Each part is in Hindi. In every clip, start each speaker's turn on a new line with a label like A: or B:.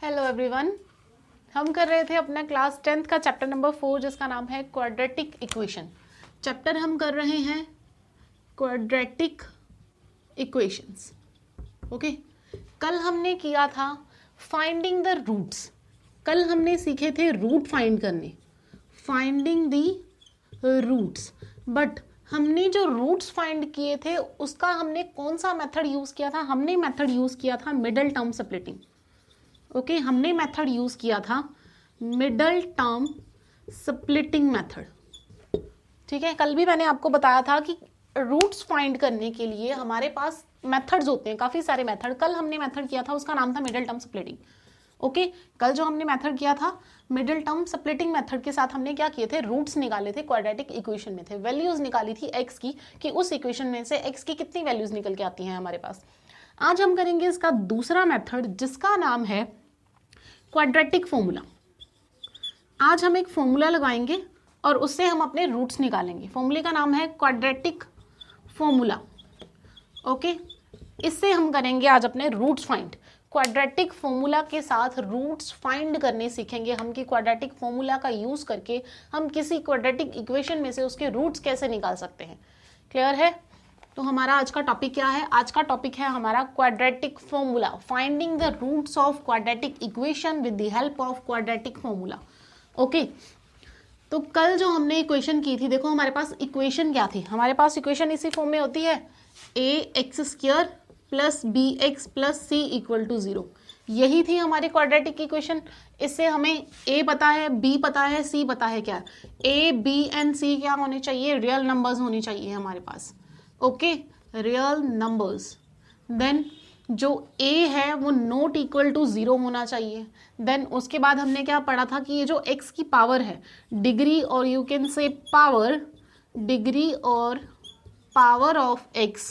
A: हेलो एवरीवन, हम कर रहे थे अपना क्लास 10th का चैप्टर नंबर 4 जिसका नाम है क्वाड्रेटिक इक्वेशन। चैप्टर हम कर रहे हैं क्वाड्रेटिक इक्वेशंस। ओके, कल हमने किया था फाइंडिंग द रूट्स। कल हमने सीखे थे रूट फाइंड करने, फाइंडिंग द रूट्स। बट हमने जो रूट्स फाइंड किए थे उसका हमने कौन सा मेथड यूज़ किया था? हमने मेथड यूज़ किया था मिडल टर्म स्प्लिटिंग। ओके, हमने मेथड यूज किया था मिडल टर्म स्प्लिटिंग मेथड। ठीक है, कल भी मैंने आपको बताया था कि रूट्स फाइंड करने के लिए हमारे पास मेथड्स होते हैं, काफी सारे मेथड। कल हमने मेथड किया था, उसका नाम था मिडल टर्म स्प्लिटिंग। ओके, कल जो हमने मेथड किया था मिडल टर्म स्प्लिटिंग मेथड के साथ हमने क्या किए थे? रूट्स निकाले थे, क्वाड्रेटिक इक्वेशन में थे, वैल्यूज निकाली थी एक्स की कि उस इक्वेशन में से एक्स की कितनी वैल्यूज निकल के आती हैं हमारे पास। आज हम करेंगे इसका दूसरा मेथड जिसका नाम है क्वाड्रेटिक फॉर्मूला। आज हम एक फॉर्मूला लगाएंगे और उससे हम अपने रूट्स निकालेंगे। फॉर्मूले का नाम है क्वाड्रेटिक फॉर्मूला। ओके, इससे हम करेंगे आज अपने रूट्स फाइंड। क्वाड्रेटिक फॉर्मूला के साथ रूट्स फाइंड करने सीखेंगे हम कि क्वाड्रेटिक फॉर्मूला का यूज करके हम किसी क्वाड्रेटिक इक्वेशन में से उसके रूट्स कैसे निकाल सकते हैं। क्लियर है? तो हमारा आज का टॉपिक क्या है? आज का टॉपिक है हमारा quadratic formula, finding the roots of quadratic equation with the help of quadratic formula. Okay, तो कल जो हमने इक्वेशन की थी, देखो हमारे पास इक्वेशन क्या थी? हमारे पास इक्वेशन इसी फॉर्म में होती है, a x square plus b x plus c equal to 0। यही थी हमारी क्वाड्रेटिक इक्वेशन। इससे हमें ए पता है, बी पता है, सी पता है। क्या ए बी एंड सी क्या होने चाहिए? रियल नंबर्स होनी चाहिए हमारे पास। Okay, real numbers. देन जो a है वो नॉट इक्वल टू 0 होना चाहिए। देन उसके बाद हमने क्या पढ़ा था कि ये जो x की पावर है, डिग्री और you can say power, degree और power of x,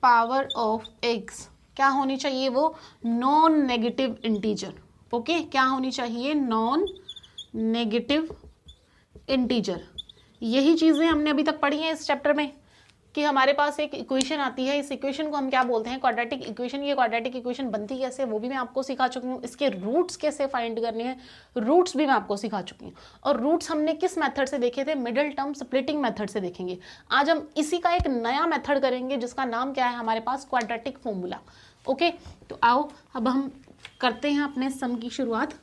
A: power of x क्या होनी चाहिए? वो नॉन नेगेटिव इंटीजर। ओके, क्या होनी चाहिए? Non negative integer. यही चीजें हमने अभी तक पढ़ी हैं इस चैप्टर में कि हमारे पास एक इक्वेशन आती है, इस इक्वेशन को हम क्या बोलते हैं? Quadratic equation. ये क्वाड्रेटिक इक्वेशन बनती कैसे वो भी मैं आपको सिखा चुकी हूँ। इसके रूट्स कैसे फाइंड करने हैं, रूट्स भी मैं आपको सिखा चुकी हूँ। और रूट्स हमने किस मेथड से देखे थे? मिडल टर्म स्प्लिटिंग मेथड से देखेंगे। आज हम इसी का एक नया मेथड करेंगे जिसका नाम क्या है हमारे पास? Quadratic formula. ओके, तो आओ अब हम करते हैं अपने सम की शुरुआत।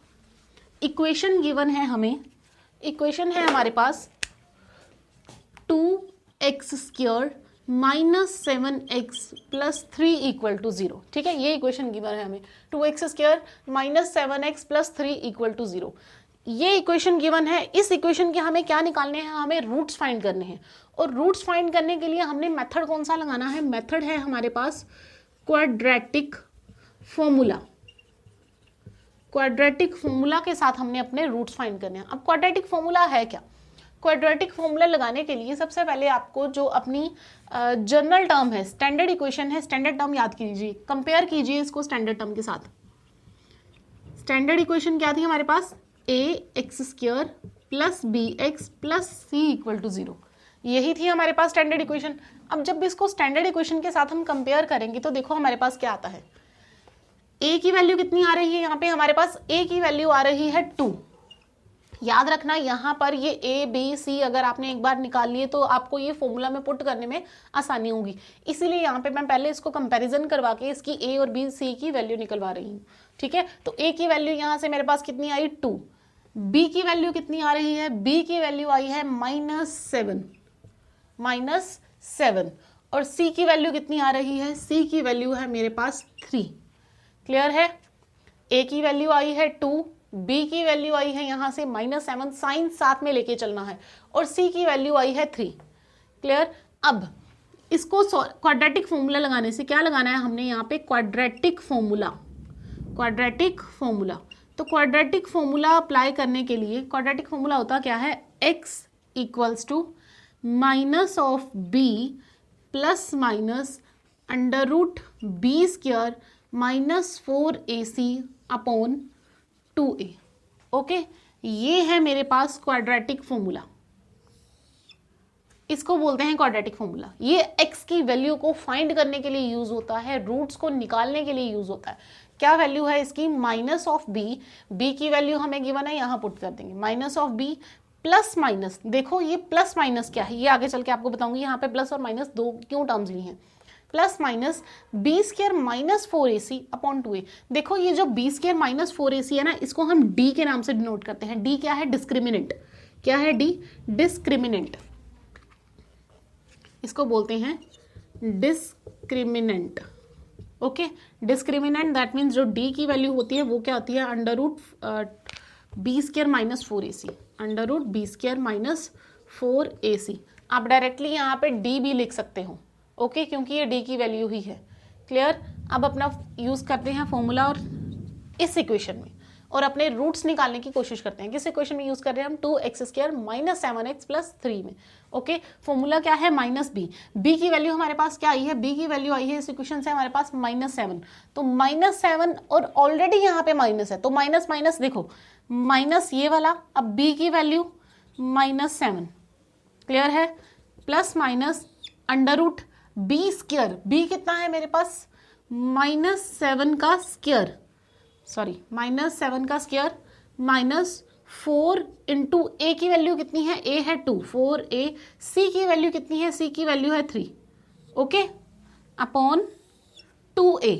A: इक्वेशन गिवन है हमें, इक्वेशन है हमारे पास 2x square minus 7x plus 3 equal to 0। ठीक है, ये इक्वेशन गिवन है हमें, 2x square minus 7x plus 3 equal to 0। ये इक्वेशन गिवन है। इस इक्वेशन के हमें क्या निकालने हैं? हमें रूट्स फाइंड करने हैं। और रूट्स फाइंड करने के लिए हमने मेथड कौन सा लगाना है? मेथड है हमारे पास क्वाड्रेटिक फॉर्मूला। क्वाड्रेटिक फॉर्मूला के साथ हमने अपने रूट्स फाइंड करने हैं। अब क्वाड्रेटिक फॉर्मूला है क्या? क्वाड्रेटिक फॉर्मूला लगाने के लिए सबसे पहले आपको जो अपनी जनरल टर्म है, स्टैंडर्ड इक्वेशन है, स्टैंडर्ड टर्म याद कीजिए, कंपेयर कीजिए इसको स्टैंडर्ड टर्म के साथ। स्टैंडर्ड इक्वेशन क्या थी हमारे पास? A x square plus b x plus c equal to 0। यही थी हमारे पास स्टैंडर्ड इक्वेशन। अब जब इसको स्टैंडर्ड इक्वेशन के साथ हम कंपेयर करेंगे तो देखो हमारे पास क्या आता है। ए की वैल्यू कितनी आ रही है? यहाँ पे हमारे पास ए की वैल्यू आ रही है 2। याद रखना यहाँ पर ये ए बी सी अगर आपने एक बार निकाल लिए तो आपको ये फॉर्मूला में पुट करने में आसानी होगी। इसीलिए यहाँ पे मैं पहले इसको कंपैरिजन करवा के इसकी ए और बी सी की वैल्यू निकलवा रही हूँ। ठीक है, तो ए की वैल्यू यहाँ से मेरे पास कितनी आई? 2। बी की वैल्यू कितनी आ रही है? बी की वैल्यू आई है -7 और सी की वैल्यू कितनी आ रही है? सी की वैल्यू है मेरे पास 3। क्लियर है? ए की वैल्यू आई है 2, बी की वैल्यू आई है यहां से -7, साइन साथ में लेके चलना है, और सी की वैल्यू आई है 3। क्लियर? अब इसको क्वाड्रेटिक फॉर्मूला लगाने से क्या लगाना है हमने यहाँ पे? Quadratic formula. क्वाड्रेटिक फॉर्मूला, तो क्वाड्रेटिक फॉर्मूला अप्लाई करने के लिए क्वाड्रेटिक फॉर्मूला होता क्या है? x equals to minus of b plus minus under root b square minus 4ac upon 2a। Okay, ये है मेरे पास क्वाड्रेटिक फॉर्मूला। इसको बोलते हैं क्वाड्रेटिक फॉर्मूला। ये x की वैल्यू को फाइंड करने के लिए यूज होता है, रूट्स को निकालने के लिए यूज होता है। क्या वैल्यू है इसकी? माइनस ऑफ बी, बी की वैल्यू हमें गिवन है, यहाँ पुट कर देंगे minus of b plus minus, देखो ये प्लस माइनस क्या है ये आगे चल के आपको बताऊंगी, यहाँ पे प्लस और माइनस दो क्यों टर्म्स ली हैं, plus minus b square minus 4ac upon 2a। देखो ये जो बी स्क्वायर माइनस 4ac है ना, इसको हम d के नाम से डिनोट करते हैं। d क्या है? डिस्क्रिमिनेंट। क्या है d? डिस्क्रिमिनेंट। इसको बोलते हैं discriminant. Okay, discriminant that means जो d की वैल्यू होती है वो क्या होती है? Under root b square minus 4ac, under root b square minus 4ac। आप डायरेक्टली यहाँ पे d भी लिख सकते हो, ओके, क्योंकि ये d की वैल्यू ही है। क्लियर? अब अपना यूज करते हैं फॉर्मूला और इस इक्वेशन में, और अपने रूट्स निकालने की कोशिश करते हैं। किस इक्वेशन में यूज कर रहे हैं हम? 2x square minus 7x plus 3 में। ओके, फॉर्मूला क्या है? Minus b. बी की वैल्यू हमारे पास क्या आई है? बी की वैल्यू आई है इस इक्वेशन से हमारे पास -7। तो -7 और ऑलरेडी यहाँ पे माइनस है, तो माइनस माइनस देखो माइनस ये वाला, अब बी की वैल्यू -7। क्लियर है? Plus minus under root b square, b कितना है मेरे पास? -7 का स्क्वायर, सॉरी -7 का स्क्वायर माइनस 4 इंटू ए की वैल्यू कितनी है? ए है 2, 4a। सी की वैल्यू कितनी है? सी की वैल्यू है 3, okay, upon 2a,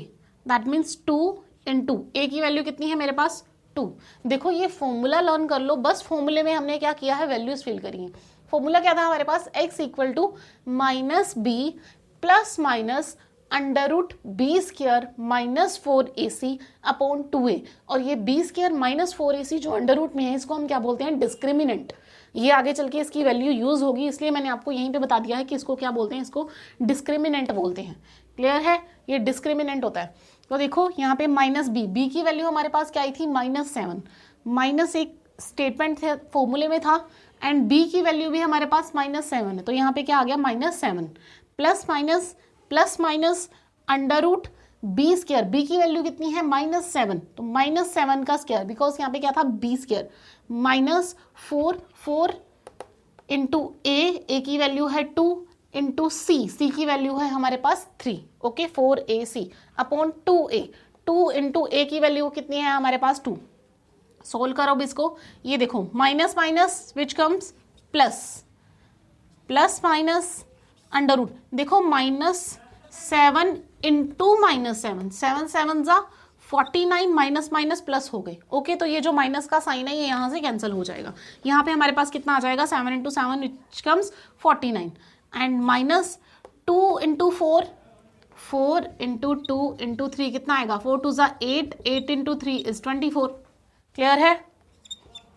A: that means 2 into ए की वैल्यू कितनी है मेरे पास? 2। देखो ये फॉर्मूला लर्न कर लो, बस फॉर्मूले में हमने क्या किया है? वैल्यूज फिल करी है। फॉर्मूला क्या था हमारे पास? x equal to minus b plus minus under root b square minus 4ac upon 2a। और ये बी स्क्वायर माइनस 4ac जो अंडर रूट में है, इसको हम क्या बोलते हैं? डिस्क्रिमिनेंट। ये आगे चल के इसकी वैल्यू यूज होगी, इसलिए मैंने आपको यहीं पे बता दिया है कि इसको क्या बोलते हैं? इसको डिस्क्रिमिनेंट बोलते हैं। क्लियर है? ये डिस्क्रिमिनेंट होता है। तो देखो यहाँ पे माइनस बी, बी की वैल्यू हमारे पास क्या आई थी? -7। माइनस एक स्टेटमेंट थे फॉर्मूले में था, एंड बी की वैल्यू भी हमारे पास -7 है, तो यहाँ पे क्या आ गया? -7 plus minus under root b square, b की वैल्यू कितनी है? -7, तो -7 का स्क्वायर, बिकॉज यहाँ पे क्या था? बी स्क्वायर माइनस 4 इंटू ए की वैल्यू है 2 इंटू सी की वैल्यू है हमारे पास 3, okay, 4ac upon 2a। 2 into ए की वैल्यू कितनी है हमारे पास? 2। सोल्व करो अब इसको, ये देखो minus minus which comes plus minus under root, देखो -7 इंटू -7, 7 7 जा 49, माइनस माइनस प्लस हो गए, ओके। तो ये जो माइनस का साइन है ये यहाँ से कैंसिल हो जाएगा। यहाँ पे हमारे पास कितना आ जाएगा? 7 into 7 which comes 49, and minus 2 into 4, 4 into 2 into 3 कितना आएगा? 4 2 जा 8, 8 इंटू 3 इज 24। क्लियर है?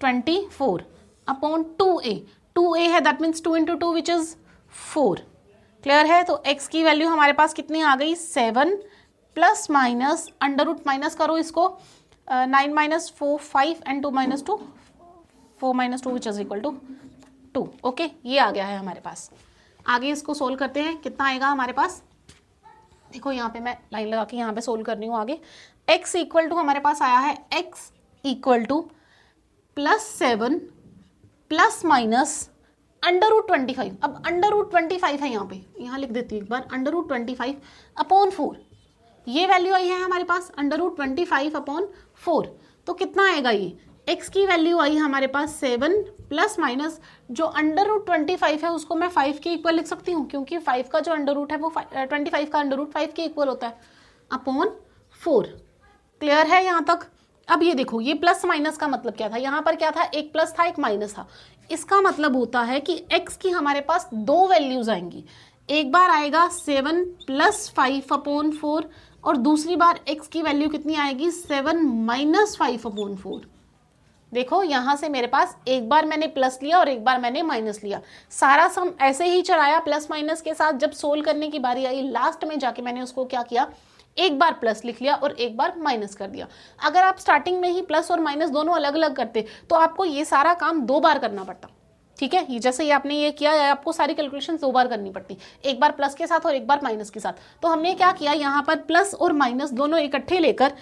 A: 24 अपॉन 2a है, that means 2 into 2 which is 4। Clear है? तो x की वैल्यू हमारे पास कितनी आ गई? 7 plus minus under root minus करो इसको, 9 माइनस 4 5 and 2 minus 2 4 minus 2 which is equal to 2, okay. ये आ गया है हमारे पास। आगे इसको सोल्व करते हैं, कितना आएगा हमारे पास? देखो यहाँ पे मैं लाइन लगा के यहाँ पे सोल्व कर रही हूँ। आगे x इक्वल टू हमारे पास आया है x equal to +7 plus minus under root 25। अब अंडर रूट 25 है यहाँ पे, यहाँ लिख देती हूँ एक बार, अंडर रूट 25 अपॉन 4। ये वैल्यू आई है हमारे पास अंडर रूट 25 अपॉन 4। तो कितना आएगा? ये x की वैल्यू आई हमारे पास 7 प्लस माइनस जो अंडर रूट 25 है उसको मैं 5 के इक्वल लिख सकती हूँ, क्योंकि 5 का जो अंडर रूट है वो 25 का अंडर रूट 5 के इक्वल होता है, अपॉन 4। क्लियर है यहाँ तक? अब ये देखो, ये प्लस माइनस का मतलब क्या था? यहाँ पर क्या था? एक प्लस था एक माइनस था। इसका मतलब होता है कि x की हमारे पास दो वैल्यूज आएंगी। एक बार आएगा 7 प्लस 5 अपॉन 4, और दूसरी बार x की वैल्यू कितनी आएगी? 7 माइनस 5 अपॉन 4। देखो यहाँ से मेरे पास एक बार मैंने प्लस लिया और एक बार मैंने माइनस लिया, सारा सम ऐसे ही चढ़ाया प्लस माइनस के साथ। जब सोल्व करने की बारी आई लास्ट में जाके मैंने उसको क्या किया? एक बार प्लस लिख लिया और एक बार माइनस कर दिया। अगर आप स्टार्टिंग में ही प्लस और माइनस दोनों अलग अलग करते तो आपको ये सारा काम 2 बार करना पड़ता। ठीक है, ये जैसे ही आपने ये किया है, आपको सारी कैलकुलेशन 2 बार करनी पड़ती, एक बार प्लस के साथ और एक बार माइनस के साथ। तो हमने क्या किया, यहाँ पर प्लस और माइनस दोनों इकट्ठे लेकर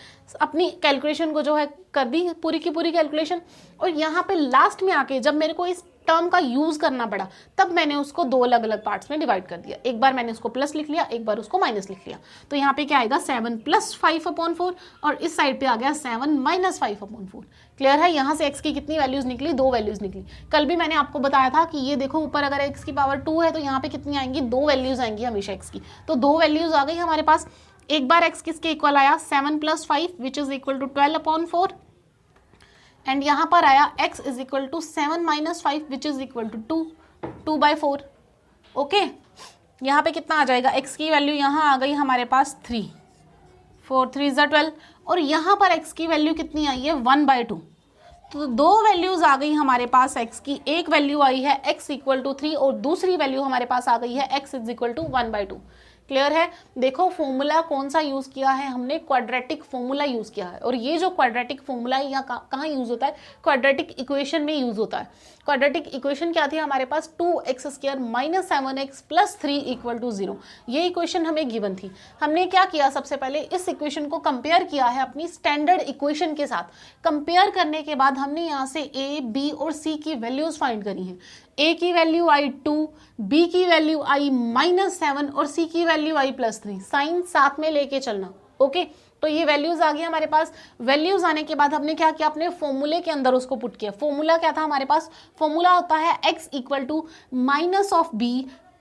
A: अपनी कैलकुलेशन को जो है कर दी पूरी की पूरी कैलकुलेशन। और यहाँ पे लास्ट में आके जब मेरे को इस टर्म का यूज करना पड़ा, तब मैंने उसको दो अलग अलग पार्ट्स में डिवाइड कर दिया। एक बार मैंने उसको प्लस लिख लिया, एक बार उसको माइनस लिख लिया। तो यहाँ पे क्या आएगा 7 + 5/4 और इस साइड पे आ गया 7 - 5/4। क्लियर है? यहाँ से x की कितनी वैल्यूज निकली? 2 वैल्यूज निकली। कल भी मैंने आपको बताया था कि ये देखो ऊपर अगर x की पावर 2 है तो यहाँ पे कितनी आएंगी? 2 वैल्यूज आएंगी हमेशा x की। तो 2 वैल्यूज आ गई हमारे पास। एक बार x किसके इक्वल आया? 7 + 5 which is equal to 12/4 and यहाँ पर आया x is equal to 7 - 5 which is equal to 2/4। Okay, यहाँ पे कितना आ जाएगा? x की वैल्यू यहाँ आ गई हमारे पास 3, 4 3 = 12 और यहाँ पर x की वैल्यू कितनी आई है? 1/2। तो दो वैल्यूज आ गई हमारे पास x की। एक वैल्यू आई है x = 3 और दूसरी वैल्यू हमारे पास आ गई है x is equal to 1/2। Clear है? देखो फॉर्मूला कौन सा यूज किया है हमने? क्वाड्रेटिक फॉर्मूला यूज किया है। और ये जो क्वाड्रेटिक फॉर्मूला है यहाँ कहाँ यूज होता है? क्वाड्रेटिक इक्वेशन में यूज होता है। क्वाड्रेटिक इक्वेशन क्या थी हमारे पास? 2x² - 7x + 3 = 0। ये इक्वेशन हमें गिवन थी। हमने क्या किया? सबसे पहले इस इक्वेशन को कंपेयर किया है अपनी स्टैंडर्ड इक्वेशन के साथ। कंपेयर करने के बाद हमने यहाँ से a, b और c की वैल्यूज फाइंड करी हैं। a की वैल्यू आई 2, b की वैल्यू आई -7 और c की वैल्यू आई +3। साइन साथ में लेके चलना। ओके, तो ये वैल्यूज आ गई हमारे पास। वैल्यूज आने के बाद हमने क्या किया? अपने फॉर्मूले के अंदर उसको पुट किया। फॉर्मूला क्या था हमारे पास? फॉर्मूला होता है x = -b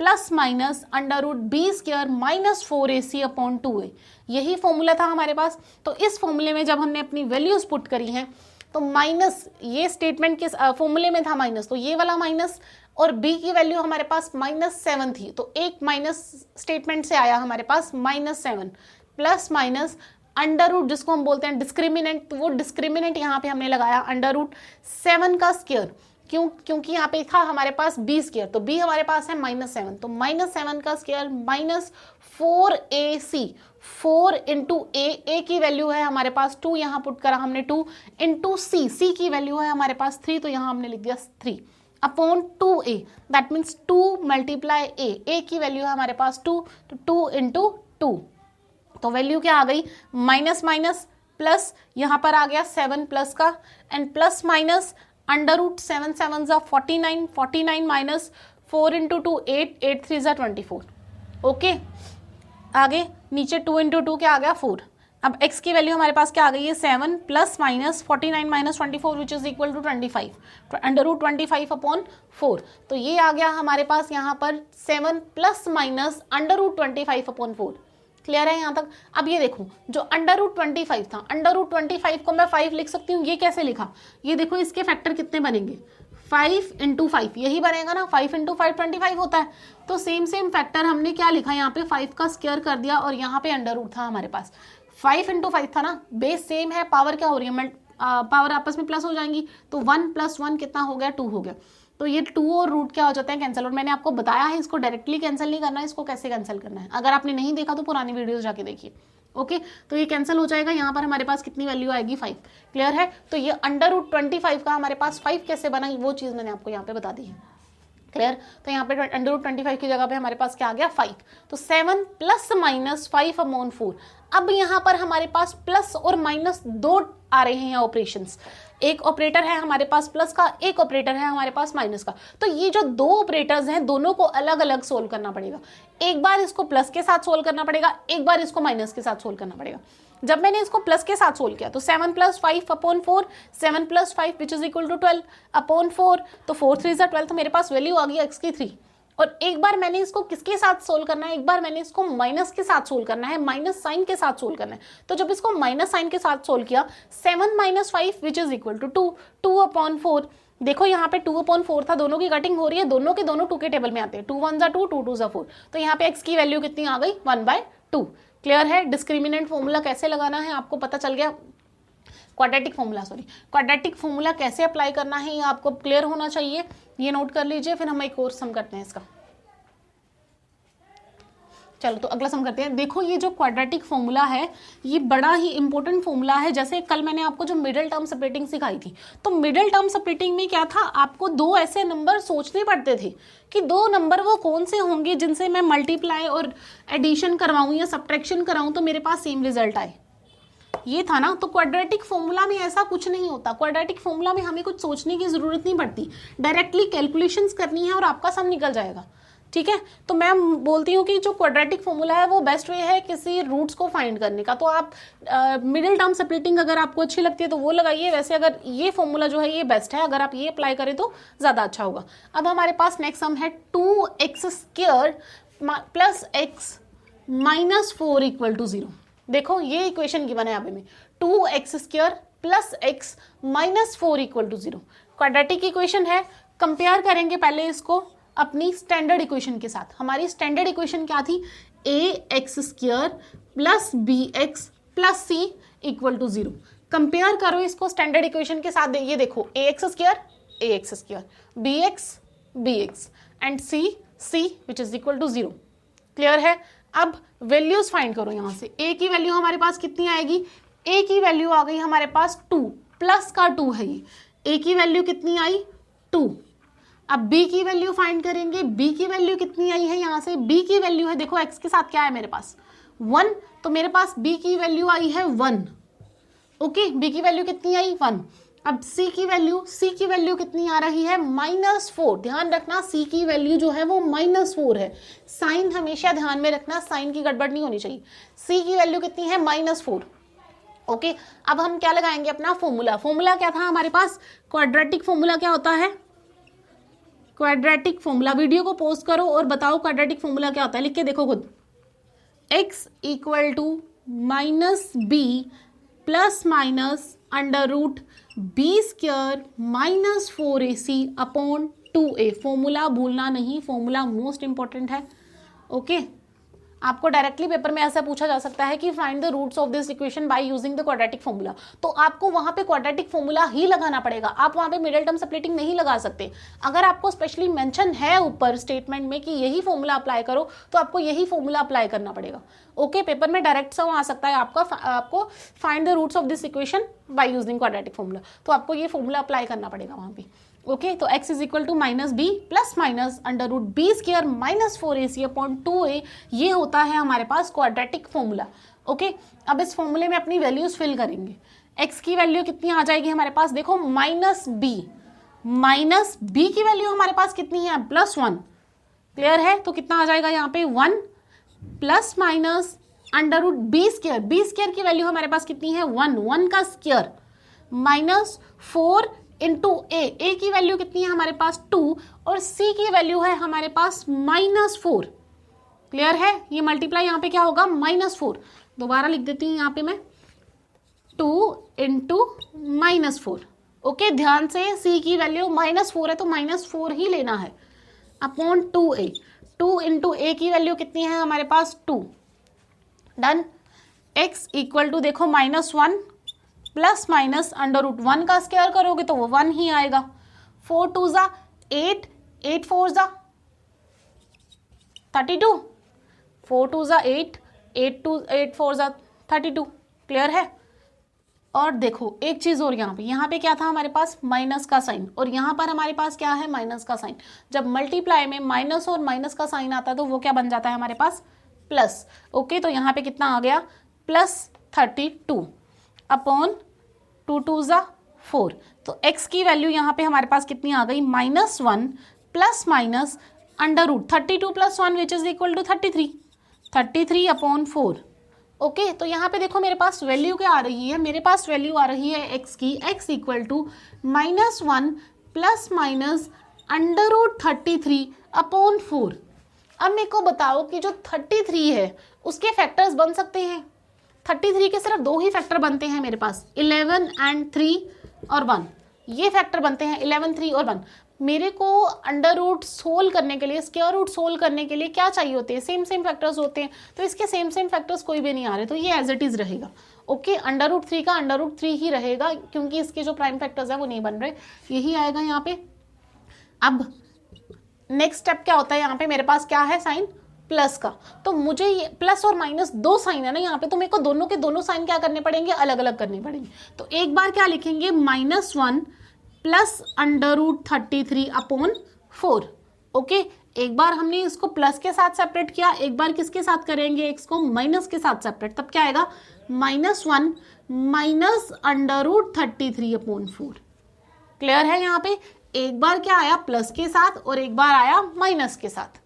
A: + √b² - 4ac/2a। यही फॉर्मूला था हमारे पास। तो इस फॉर्मूले में जब हमने अपनी वैल्यूज पुट करी हैं तो माइनस, ये स्टेटमेंट के फॉर्मूले में था माइनस, तो ये वाला माइनस और b की वैल्यू हमारे पास -7 थी, तो एक माइनस स्टेटमेंट से आया हमारे पास -7 प्लस माइनस √ जिसको हम बोलते हैं डिस्क्रिमिनेंट, तो वो डिस्क्रिमिनेंट यहाँ पे हमने लगाया √7 का स्क्वायर। क्योंकि यहाँ पे था हमारे पास b², तो b हमारे पास है -7, तो -7 का स्क्वायर -4ac, 4 × a की वैल्यू है हमारे पास 2, यहाँ पुट करा हमने 2 × c की वैल्यू है हमारे पास 3, तो यहाँ हमने लिख दिया 3/2a। दैट मीन्स 2 × a की वैल्यू है हमारे पास 2, तो 2 × 2, तो वैल्यू क्या आ गई? माइनस माइनस प्लस, यहाँ पर आ गया 7 प्लस का and plus minus √7 7 = 49, 49 minus 4 × 2 8, 8 3 = 24। Okay, आगे नीचे 2 × 2 क्या आ गया? 4। अब x की वैल्यू हमारे पास क्या आ गई है? 7 plus minus 49 minus 24 which is equal to 25, √25/4। तो ये आ गया हमारे पास यहाँ पर 7 प्लस माइनस √25/4। क्लियर है यहाँ तक? अब ये देखो जो √25 था, √25 को मैं 5 लिख सकती हूँ। ये कैसे लिखा? ये देखो इसके फैक्टर कितने बनेंगे? 5 × 5 यही बनेगा ना, 5 × 5 25 होता है। तो सेम फैक्टर हमने क्या लिखा यहाँ पे? 5 का स्क्वायर कर दिया और यहाँ पे √ था हमारे पास। 5 × 5 था ना, बेस सेम है, पावर क्या हो रही है? पावर आपस में प्लस हो जाएंगी, तो 1 + 1 कितना हो गया? 2 हो गया। तो ये 2 और रूट क्या हो जाते हैं? कैंसिल। और मैंने आपको बताया है इसको डायरेक्टली कैंसिल नहीं करना है, इसको कैसे कैंसिल करना है। अगर आपने नहीं देखा तो पुरानी वीडियोस जाके देखिए। ओके, तो ये कैंसिल हो जाएगा। यहाँ पर हमारे पास कितनी वैल्यू आएगी? 5। क्लियर है? तो ये √25 का हमारे पास 5 कैसे बना, वो चीज़ मैंने आपको यहाँ पे बता दी है। क्लियर? तो यहाँ पे √25 की जगह पे हमारे पास क्या आ गया? 5। तो 7 ± 5/4। अब यहाँ पर हमारे पास प्लस और माइनस दो आ रहे हैं ऑपरेशंस। एक ऑपरेटर है हमारे पास प्लस का, एक ऑपरेटर है हमारे पास माइनस का। तो ये जो दो ऑपरेटर्स हैं दोनों को अलग अलग सोल्व करना पड़ेगा। एक बार इसको प्लस के साथ सोल्व करना पड़ेगा, एक बार इसको माइनस के साथ सोल्व करना पड़ेगा। जब मैंने इसको प्लस के साथ सोल्व किया तो 7 + 5/4, 7 + 5 विच इज इक्वल टू 12/4, तो 4 3 = 12, तो मेरे पास वैल्यू आ गई x की 3। और एक बार मैंने इसको किसके साथ सोल्व करना है? एक बार मैंने इसको माइनस के साथ सोल्व करना है, माइनस साइन के साथ सोल्व करना है। तो जब इसको माइनस साइन के साथ सोल्व किया 7 - 5 विच इज इक्वल टू 2, 2/4। देखो यहाँ पे 2/4 था, दोनों की कटिंग हो रही है, दोनों के दोनों 2 के टेबल में आते हैं। 2 1 = 2, 2 2 = 4। तो यहाँ पे x की वैल्यू कितनी आ गई? 1/2। क्लियर है? डिस्क्रिमिनेंट फॉर्मूला कैसे लगाना है आपको पता चल गया। क्वाड्रेटिक फॉर्मूला कैसे अप्लाई करना है ये आपको क्लियर होना चाहिए। ये नोट कर लीजिए, फिर हम एक और सम करते हैं इसका। चलो तो अगला सम करते हैं। देखो ये जो क्वाड्रेटिक फॉर्मूला है ये बड़ा ही इंपॉर्टेंट फॉर्मूला है। जैसे कल मैंने आपको जो मिडिल टर्म सेपरेटिंग सिखाई थी, तो मिडिल टर्म सेपरेटिंग में क्या था? आपको दो ऐसे नंबर सोचने पड़ते थे कि दो नंबर वो कौन से होंगे जिनसे मैं मल्टीप्लाई और एडिशन करवाऊँ या सब्ट्रैक्शन कराऊँ तो मेरे पास सेम रिजल्ट आए। ये था ना। तो क्वाड्रेटिक फॉर्मूला में ऐसा कुछ नहीं होता, क्वाड्रेटिक फॉर्मूला में हमें कुछ सोचने की जरूरत नहीं पड़ती, डायरेक्टली कैलकुलेशंस करनी है और आपका सम निकल जाएगा, ठीक है। तो मैं बोलती हूँ कि जो क्वाड्रेटिक फॉर्मूला है वो बेस्ट वे है किसी रूट्स को फाइंड करने का। तो आप मिडिल टर्म सेपरेटिंग अगर आपको अच्छी लगती है तो वो लगाइए, वैसे अगर ये फॉर्मूला जो है ये बेस्ट है, अगर आप ये अप्लाई करें तो ज़्यादा अच्छा होगा। अब हमारे पास नेक्स्ट सम है 2x² plus x minus 4 equal to 0। देखो ये इक्वेशन गिवन है यहाँ पे में, 2x² plus x minus 4 equal to 0, quadratic equation है। कंपेयर करेंगे पहले इसको अपनी स्टैंडर्ड इक्वेशन के साथ। हमारी स्टैंडर्ड इक्वेशन क्या थी, ax² plus bx plus c equal to 0। Compare करो इसको स्टैंडर्ड इक्वेशन के साथ, ये देखो ax² bx and c which is equal to 0। Clear है। अब वैल्यूज फाइंड करो यहाँ से। a की वैल्यू हमारे पास कितनी आएगी, a की वैल्यू आ गई हमारे पास 2, प्लस का 2 है ये, a की वैल्यू कितनी आई 2। अब b की वैल्यू फाइंड करेंगे, b की वैल्यू कितनी आई है यहाँ से, b की वैल्यू है, देखो x के साथ क्या है मेरे पास 1, तो मेरे पास b की वैल्यू आई है 1। ओके, b की वैल्यू कितनी आई 1। अब c की वैल्यू कितनी आ रही है -4। ध्यान रखना c की वैल्यू जो है वो -4 है, साइन हमेशा ध्यान में रखना, साइन की गड़बड़ नहीं होनी चाहिए। c की वैल्यू कितनी है -4। ओके, अब हम क्या लगाएंगे अपना फॉर्मूला क्या था हमारे पास, क्वाड्रेटिक फॉर्मूला क्या होता है, क्वाड्रेटिक फॉर्मूला। वीडियो को पॉज करो और बताओ क्वाड्रेटिक फॉर्मूला क्या होता है, लिख के देखो खुद। x equal to -b plus minus √b² minus 4ac upon 2a। Formula भूलना नहीं, फॉर्मूला मोस्ट इंपॉर्टेंट है। ओके, आपको डायरेक्टली पेपर में ऐसा पूछा जा सकता है कि find the roots of this equation by using the quadratic formula, तो आपको वहां पे क्वाड्रेटिक फॉर्मूला ही लगाना पड़ेगा, आप वहां पे मिडिल टर्म सेपरेटिंग नहीं लगा सकते। अगर आपको स्पेशली मेंशन है ऊपर स्टेटमेंट में कि यही फॉर्मूला अप्लाई करो, तो आपको यही फॉर्मूला अप्लाई करना पड़ेगा। ओके, पेपर में डायरेक्ट सम आ सकता है आपको find the roots of this equation by using quadratic formula, तो आपको ये फॉर्मूला अप्लाई करना पड़ेगा वहां पे। ओके, तो x is equal to -b plus minus √b² minus 4ac upon 2a, ये होता है हमारे पास क्वाड्रेटिक फॉर्मूला। ओके, अब इस फॉर्मूले में अपनी वैल्यूज फिल करेंगे। x की वैल्यू कितनी आ जाएगी हमारे पास, देखो -b की वैल्यू हमारे पास कितनी है +1। क्लियर है, तो कितना आ जाएगा यहाँ पे 1 प्लस माइनस √b² की वैल्यू हमारे पास कितनी है 1 का स्क्वायर माइनस 4 इंटू a की वैल्यू कितनी है हमारे पास 2 और c की वैल्यू है हमारे पास -4। क्लियर है, ये मल्टीप्लाई यहाँ पे क्या होगा -4। दोबारा लिख देती हूँ यहाँ पे मैं 2 इंटू -4। ओके, ध्यान से c की वैल्यू -4 है तो -4 ही लेना है अपॉन 2a। 2 इंटू a की वैल्यू कितनी है हमारे पास 2। डन। x इक्वल टू देखो -1 प्लस माइनस √1 का स्क्वायर करोगे तो वो 1 ही आएगा। 4 2 ज़ा 8, 8 4 ज़ा 32, 4 2 ज़ा 8, 8 4 ज़ा 32। क्लियर है। और देखो एक चीज और, यहाँ पे क्या था हमारे पास माइनस का साइन, और यहाँ पर हमारे पास क्या है माइनस का साइन। जब मल्टीप्लाई में माइनस और माइनस का साइन आता है तो वो क्या बन जाता है हमारे पास प्लस। ओके, तो यहाँ पे कितना आ गया +32 अपॉन 2 2 ज़ा 4। तो x की वैल्यू यहाँ पे हमारे पास कितनी आ गई -1 plus minus √32 + 1 which is equal to 33 upon 4। Okay, तो यहाँ पे देखो मेरे पास वैल्यू क्या आ रही है, मेरे पास वैल्यू आ रही है x की, x equal to -1 plus minus √33 upon 4। अब मेरे को बताओ कि जो 33 है उसके फैक्टर्स बन सकते हैं। 33 के सिर्फ 2 ही फैक्टर बनते हैं मेरे पास, 11 एंड 3 और 1, ये फैक्टर बनते हैं 11 3 और 1। मेरे को अंडर रूट सोल्व करने के लिए, स्क्वायर रूट सोल्व करने के लिए क्या चाहिए होते हैं, सेम फैक्टर्स होते हैं। तो इसके सेम फैक्टर्स कोई भी नहीं आ रहे, तो ये एज इट इज रहेगा। ओके, √3 का √3 ही रहेगा क्योंकि इसके जो प्राइम फैक्टर्स है वो नहीं बन रहे, यही आएगा यहाँ पे। अब नेक्स्ट स्टेप क्या होता है, यहाँ पे मेरे पास क्या है साइन प्लस का, तो मुझे ये प्लस और माइनस 2 साइन है ना यहाँ पे, तो मेरे को दोनों के दोनों साइन क्या करने पड़ेंगे, अलग अलग करने पड़ेंगे। तो एक बार क्या लिखेंगे -1 प्लस √33 अपॉन 4। ओके, एक बार हमने इसको प्लस के साथ सेपरेट किया, एक बार किसके साथ करेंगे, x को माइनस के साथ सेपरेट, तब क्या आएगा -1 माइनस √33/4। क्लियर है? यहाँ पे एक बार क्या आया प्लस के साथ और एक बार आया माइनस के साथ।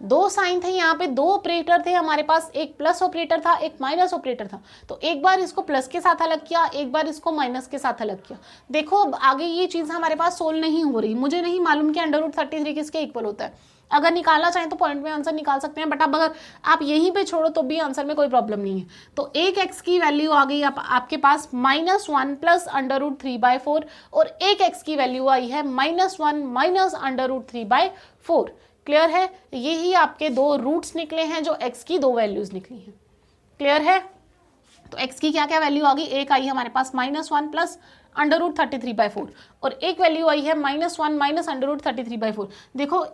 A: दो साइन थे यहाँ पे, दो ऑपरेटर थे हमारे पास, एक प्लस ऑपरेटर था, एक माइनस ऑपरेटर था। तो एक बार इसको प्लस के साथ अलग किया, एक बार इसको माइनस के साथ अलग किया। देखो अब आगे ये चीज हमारे पास सोल्व नहीं हो रही। मुझे नहीं मालूम कि √33 किसके इक्वल होता है। अगर निकालना चाहें तो पॉइंट में आंसर निकाल सकते हैं, बट अब अगर आप यहीं पे छोड़ो तो भी आंसर में कोई प्रॉब्लम नहीं है। तो एक एक्स की वैल्यू आ गई आपके पास -1 प्लस √3/4 और एक एक्स की वैल्यू आई है -1 माइनस √3/4। क्लियर है? यही आपके दो रूट्स निकले हैं जो एक्स की दो वैल्यूज निकली हैं। क्लियर है? तो एक्स की क्या क्या वैल्यू आ गई? एक आई हमारे पास -1 प्लस √33/4 और एक वैल्यू आई है -1 माइनस √33/4। देखो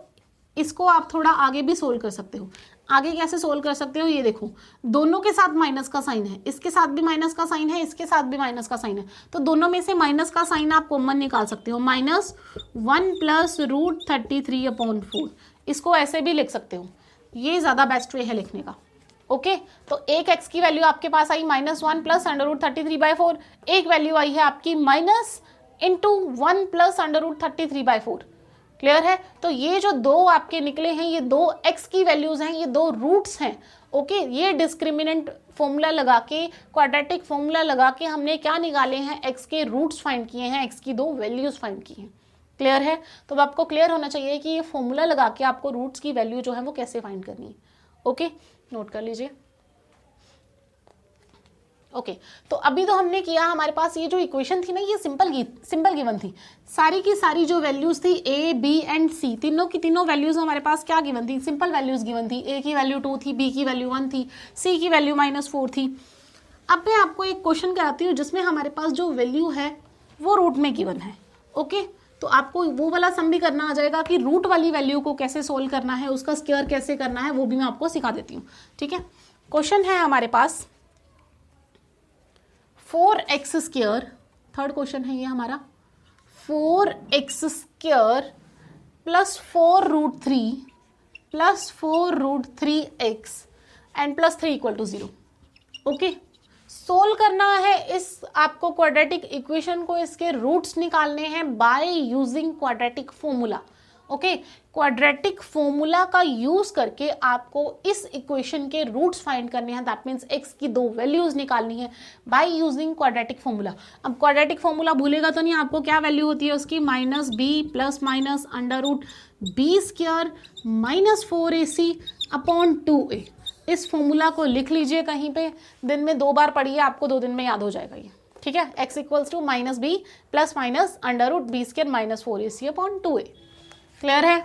A: इसको आप थोड़ा आगे भी सोल्व कर सकते हो। आगे कैसे सोल्व कर सकते हो? ये देखो, दोनों के साथ माइनस का साइन है, इसके साथ भी माइनस का साइन है, इसके साथ भी माइनस का साइन है। तो दोनों में से माइनस का साइन आप कॉमन निकाल सकते हो। -1 प्लस √33/4, इसको ऐसे भी लिख सकते हो। ये ज्यादा बेस्ट वे है लिखने का। ओके, तो एक एक्स की वैल्यू आपके पास आई -1 प्लस √33/4, एक वैल्यू आई है आपकी -1 प्लस √33/4। क्लियर है? तो ये जो दो आपके निकले हैं, ये दो एक्स की वैल्यूज हैं, ये दो रूट्स हैं। ओके, ये डिस्क्रिमिनेंट फॉर्मूला लगा के, क्वाड्रेटिक फॉर्मूला लगा के हमने क्या निकाले हैं? एक्स के रूट्स फाइंड किए हैं, एक्स की दो वैल्यूज फाइंड की हैं। क्लियर है? तो अब आपको क्लियर होना चाहिए कि ये फॉर्मूला लगा के आपको रूट्स की वैल्यू जो है वो कैसे फाइंड करनी है। ओके, नोट कर लीजिए। ओके, तो अभी तो हमने किया, हमारे पास ये जो इक्वेशन थी ना, ये सिंपल गिवन थी। सारी की सारी जो वैल्यूज थी ए, बी एंड सी, तीनों की तीनों वैल्यूज हमारे पास क्या गिवन थी? सिंपल वैल्यूज गिवन थी। ए की वैल्यू 2 थी, बी की वैल्यू 1 थी, सी की वैल्यू -4 थी। अब मैं आपको एक क्वेश्चन कराती हूँ जिसमें हमारे पास जो वैल्यू है वो रूट में गिवन है। ओके, तो आपको वो वाला सम भी करना आ जाएगा कि रूट वाली वैल्यू को कैसे सोल्व करना है, उसका स्क्वायर कैसे करना है, वो भी मैं आपको सिखा देती हूँ। ठीक है, क्वेश्चन है हमारे पास 4x², थर्ड क्वेश्चन है ये हमारा, 4x² plus 4√3 plus 4√3x and plus 3 = 0। Okay, solve करना है इस आपको क्वाड्रेटिक इक्वेशन को, इसके रूट्स निकालने हैं bye using quadratic formula. Okay, quadratic formula का यूज करके आपको इस इक्वेशन के रूट्स फाइंड करने हैं। दैट मीन्स एक्स की दो वैल्यूज निकालनी है बाय यूजिंग क्वाड्रेटिक फॉर्मूला। अब क्वाड्रेटिक फॉर्मूला भूलेगा तो नहीं, आपको क्या वैल्यू होती है उसकी? -b plus minus √b² -4ac/2a। इस फॉर्मूला को लिख लीजिए कहीं पे, दिन में 2 बार पढ़िए, आपको 2 दिन में याद हो जाएगा ये। ठीक है, x = -b plus minus √b² -4ac/2a। Clear है?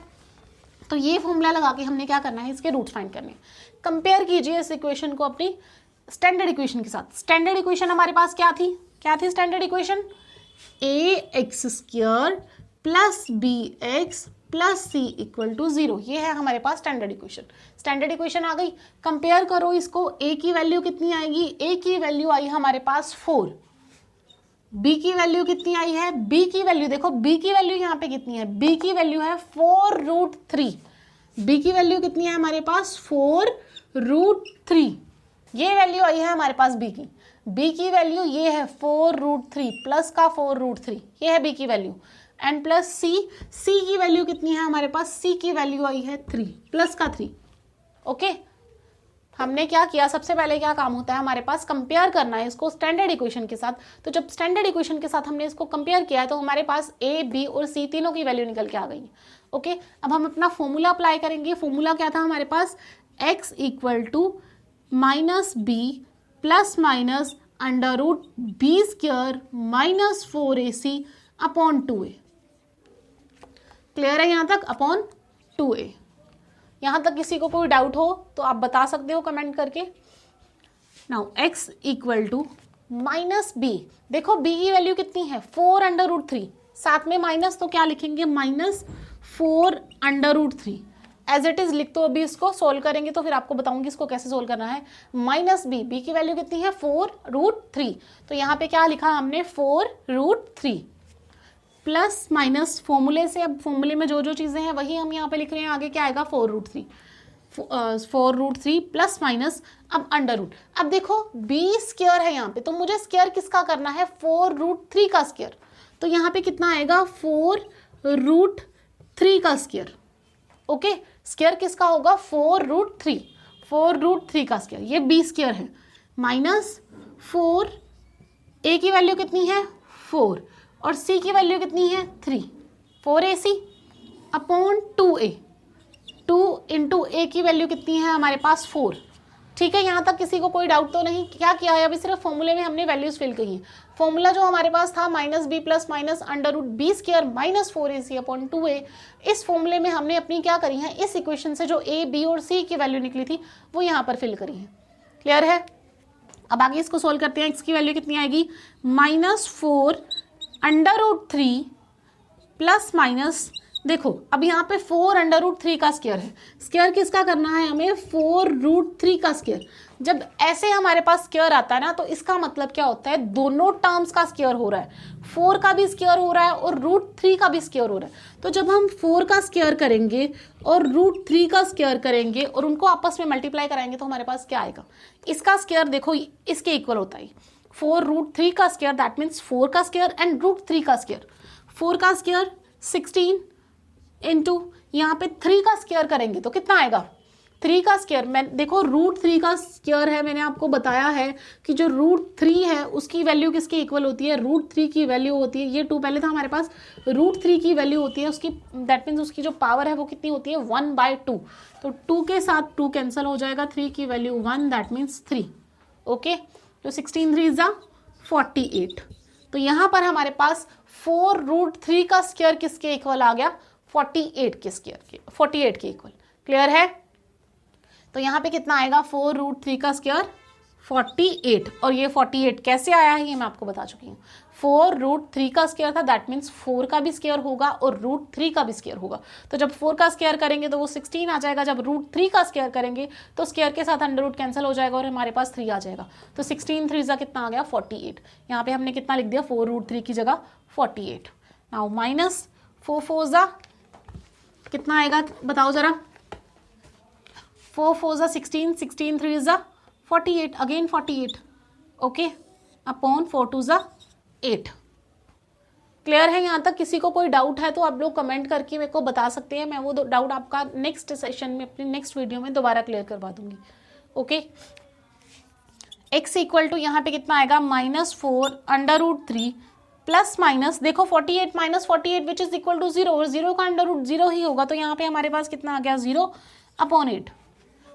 A: तो ये फॉर्मूला लगा के हमने क्या करना है? इसके रूट्स फाइंड करने। कंपेयर कीजिए इस इक्वेशन को अपनी स्टैंडर्ड इक्वेशन के साथ। स्टैंडर्ड इक्वेशन हमारे पास क्या थी? Standard equation? ax² plus bx plus c = 0। ये है हमारे पास स्टैंडर्ड इक्वेशन। स्टैंडर्ड इक्वेशन आ गई, कंपेयर करो इसको। a की वैल्यू कितनी आएगी? a की वैल्यू आई हमारे पास 4। b की वैल्यू कितनी आई है? b की वैल्यू देखो, b की वैल्यू यहाँ पे कितनी है? b की वैल्यू है 4√3। b की वैल्यू कितनी है हमारे पास? 4√3। ये वैल्यू आई है हमारे पास b की। b की वैल्यू ये है 4√3 प्लस का 4√3, ये है b की वैल्यू। एंड प्लस c की वैल्यू कितनी है हमारे पास? c की वैल्यू आई है 3 प्लस का 3। ओके, हमने क्या किया? सबसे पहले क्या काम होता है हमारे पास? कंपेयर करना है इसको स्टैंडर्ड इक्वेशन के साथ। तो जब स्टैंडर्ड इक्वेशन के साथ हमने इसको कंपेयर किया है तो हमारे पास a, b और c तीनों की वैल्यू निकल के आ गई। ओके, अब हम अपना फॉर्मूला अप्लाई करेंगे। फॉर्मूला क्या था हमारे पास? x = -b plus minus √b² -4ac/2a। Clear है यहाँ तक? Upon 2a। यहाँ तक किसी को कोई डाउट हो तो आप बता सकते हो कमेंट करके। Now x = -b। देखो b की वैल्यू कितनी है? 4√3, साथ में माइनस, तो क्या लिखेंगे? -4√3 एज इट इज लिख दो। अभी इसको सोल्व करेंगे तो फिर आपको बताऊंगी इसको कैसे सोल्व करना है। -b की वैल्यू कितनी है? 4√3। तो यहाँ पे क्या लिखा हमने? 4√3 प्लस माइनस फॉर्मूले से। अब फॉर्मूले में जो जो चीजें हैं वही हम यहाँ पे लिख रहे हैं। आगे क्या आएगा? 4√3। 4√3 प्लस माइनस अब अंडर रूट। अब देखो b स्क्वायर है यहाँ पे, तो मुझे स्क्वायर किसका करना है, 4√3 का स्क्वायर। तो यहाँ पे कितना आएगा, 4√3 का स्क्वायर। ओके, स्क्वायर किसका होगा, 4√3, 4√3 का स्क्वायर, ये b स्क्वायर है माइनस 4, a की वैल्यू कितनी है 4 और c की वैल्यू कितनी है 3, 4ac अपॉन 2a, 2 इंटू ए की वैल्यू कितनी है हमारे पास 4। ठीक है, यहाँ तक किसी को कोई डाउट तो नहीं। क्या किया है अभी, सिर्फ फॉर्मूले में हमने वैल्यूज फिल की हैं। फॉर्मूला जो हमारे पास था minus b plus minus under root b square minus 4ac upon 2a, इस फॉर्मूले में हमने अपनी क्या करी है, इस इक्वेशन से जो a b और c की वैल्यू निकली थी वो यहाँ पर फिल करी है। क्लियर है। अब आगे इसको सोल्व करते हैं। x की वैल्यू कितनी आएगी, -4 अंडर रूट 3 प्लस माइनस, देखो अब यहाँ पे 4 अंडर रूट 3 का स्क्वायर है। स्क्वायर किसका करना है हमें, 4√3 का स्क्वायर। जब ऐसे हमारे पास स्क्वायर आता है ना, तो इसका मतलब क्या होता है, दोनों टर्म्स का स्क्वायर हो रहा है, 4 का भी स्क्वायर हो रहा है और √3 का भी स्क्वायर हो रहा है। तो जब हम 4 का स्क्वायर करेंगे और √3 का स्क्वायर करेंगे और उनको आपस में मल्टीप्लाई कराएंगे तो हमारे पास क्या आएगा, इसका स्क्वायर देखो इसके इक्वल होता है 4√3 का स्क्वायर, दैट मीन्स 4 का स्क्वायर एंड √3 का स्क्वायर। 4 का स्क्वायर 16 इंटू यहाँ पे 3 का स्क्वायर करेंगे तो कितना आएगा, 3 का स्क्वायर। मैं देखो √3 का स्क्वायर है, मैंने आपको बताया है कि जो √3 है उसकी वैल्यू किसके इक्वल होती है, √3 की वैल्यू होती है, ये 2 पहले था हमारे पास, √3 की वैल्यू होती है उसकी, दैट मीन्स उसकी जो पावर है वो कितनी होती है 1/2। तो 2 के साथ 2 कैंसिल हो जाएगा, 3 की वैल्यू 1, दैट मीन्स 3। ओके, तो 16 3 ज़ा 48। तो यहाँ पर हमारे पास 4√3 का स्क्वायर किसके इक्वल आ गया, 48 के स्क्वायर के, 48 के इक्वल। क्लियर है। तो यहाँ पे कितना आएगा, 4√3 का स्क्वायर 48, और ये 48 कैसे आया है ये मैं आपको बता चुकी हूँ। 4√3 का स्क्वायर था, दैट मीन्स 4 का भी स्क्वायर होगा और √3 का भी स्क्वायर होगा। तो जब 4 का स्क्वायर करेंगे तो वो 16 आ जाएगा, जब √3 का स्क्वायर करेंगे तो स्क्वायर के साथ अंडर रूट कैंसिल हो जाएगा और हमारे पास 3 आ जाएगा। तो 16 3 ज़ा कितना आ गया 48। यहाँ पे हमने कितना लिख दिया, 4√3 की जगह 48। नाउ माइनस 4 4 ज़ा कितना आएगा बताओ जरा, 4 4 ज़ा 16, 16 3 ज़ा 48, अगेन 48। ओके, अपॉन 4 2 ज़ा 8। क्लियर है। यहाँ तक किसी को कोई डाउट है तो आप लोग कमेंट करके मेरे को बता सकते हैं, मैं वो डाउट आपका नेक्स्ट सेशन में अपनी नेक्स्ट वीडियो में दोबारा क्लियर करवा दूंगी। ओके, x इक्वल टू यहाँ पे कितना आएगा, -4 अंडर रूट 3 प्लस माइनस, देखो 48 minus 48 which is equal to 0, और 0 का अंडर रूट 0 ही होगा, तो यहाँ पे हमारे पास कितना आ गया 0 अपॉन 8।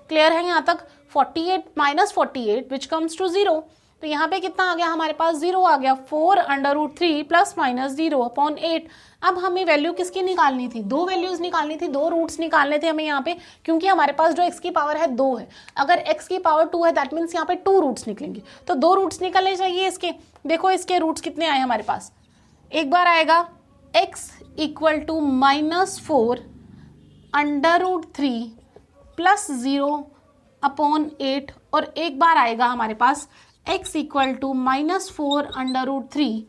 A: क्लियर है यहाँ तक। 48 माइनस 48 विच कम्स टू 0, तो यहाँ पे कितना आ गया हमारे पास 0 आ गया, 4 under root 3 plus minus 0 upon 8। अब हमें वैल्यू किसकी निकालनी थी, 2 वैल्यूज निकालनी थी, 2 रूट्स निकालने थे हमें यहाँ पे, क्योंकि हमारे पास जो x की पावर है 2 है, अगर x की पावर 2 है दैट मीन्स यहाँ पे 2 रूट्स निकलेंगे, तो 2 रूट्स निकलने चाहिए इसके। देखो इसके रूट्स कितने आए हमारे पास, एक बार आएगा x equal to -4 under root 3 plus 0 upon 8, और एक बार आएगा हमारे पास x equal to -4 under root 3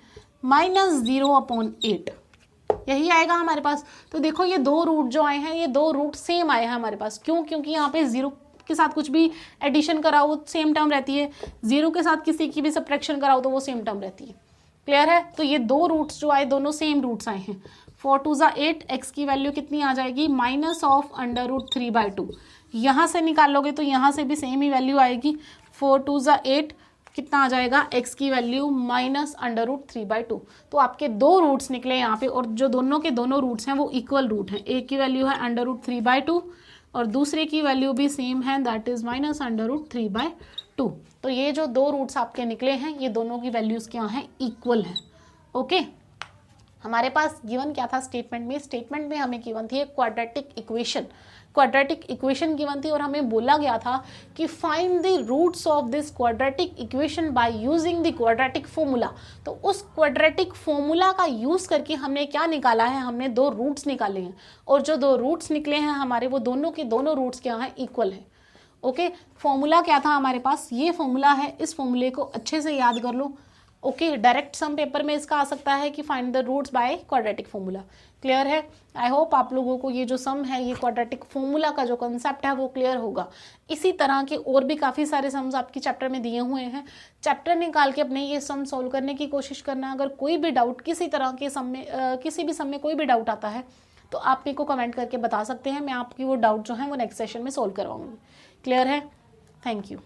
A: minus 0 upon 8, यही आएगा हमारे पास। तो देखो ये 2 रूट जो आए हैं, ये 2 रूट सेम आए हैं हमारे पास। क्यों, क्योंकि यहाँ पे 0 के साथ कुछ भी एडिशन कराओ सेम टर्म रहती है, 0 के साथ किसी की भी सब्ट्रैक्शन कराओ तो वो सेम टर्म रहती है। क्लियर है। तो ये 2 रूट्स जो आए दोनों सेम रूट्स आए हैं। 4 2 ज़ा 8, x की वैल्यू कितनी आ जाएगी, -(√3/2). यहाँ से निकालोगे तो यहाँ से भी सेम ही वैल्यू आएगी। 4 2 ज़ा 8 कितना आ जाएगा, x की वैल्यू -√3/2। तो आपके 2 रूट्स निकले यहाँ पे, और जो दोनों के दोनों रूट्स हैं वो इक्वल रूट हैं। एक की वैल्यू है √3/2 और दूसरे की वैल्यू भी सेम है, दैट इज -√3/2। तो ये जो 2 रूट्स आपके निकले हैं ये दोनों की वैल्यूज़ क्या हैं, इक्वल हैं। ओके, हमारे पास गिवन क्या था स्टेटमेंट में, स्टेटमेंट में हमें गिवन थी एक quadratic equation, quadratic equation given थी, और हमें बोला गया था कि find the roots of this quadratic equation by using the quadratic formula. तो उस क्वाड्रेटिक फॉर्मूला का यूज करके हमने क्या निकाला है, हमने 2 रूट्स निकाले हैं, और जो 2 रूट्स निकले हैं हमारे वो दोनों के दोनों रूट्स क्या हैं, इक्वल है। ओके, फॉर्मूला क्या था हमारे पास, ये फॉर्मूला है, इस फॉर्मूले को अच्छे से याद कर लो। ओके, डायरेक्ट सम पेपर में इसका आ सकता है कि find the roots by quadratic formula. Clear है? आई होप आप लोगों को ये जो सम है, ये क्वाड्रेटिक फॉर्मूला का जो कंसेप्ट है वो क्लियर होगा। इसी तरह के और भी काफ़ी सारे सम्स आपकी चैप्टर में दिए हुए हैं, चैप्टर निकाल के अपने ये सम सॉल्व करने की कोशिश करना। अगर कोई भी डाउट किसी तरह के सम में किसी भी सम में कोई भी डाउट आता है तो आप मेरे को कमेंट करके बता सकते हैं, मैं आपकी वो डाउट जो है वो नेक्स्ट सेशन में सॉल्व करवाऊंगी। क्लियर है? Thank you.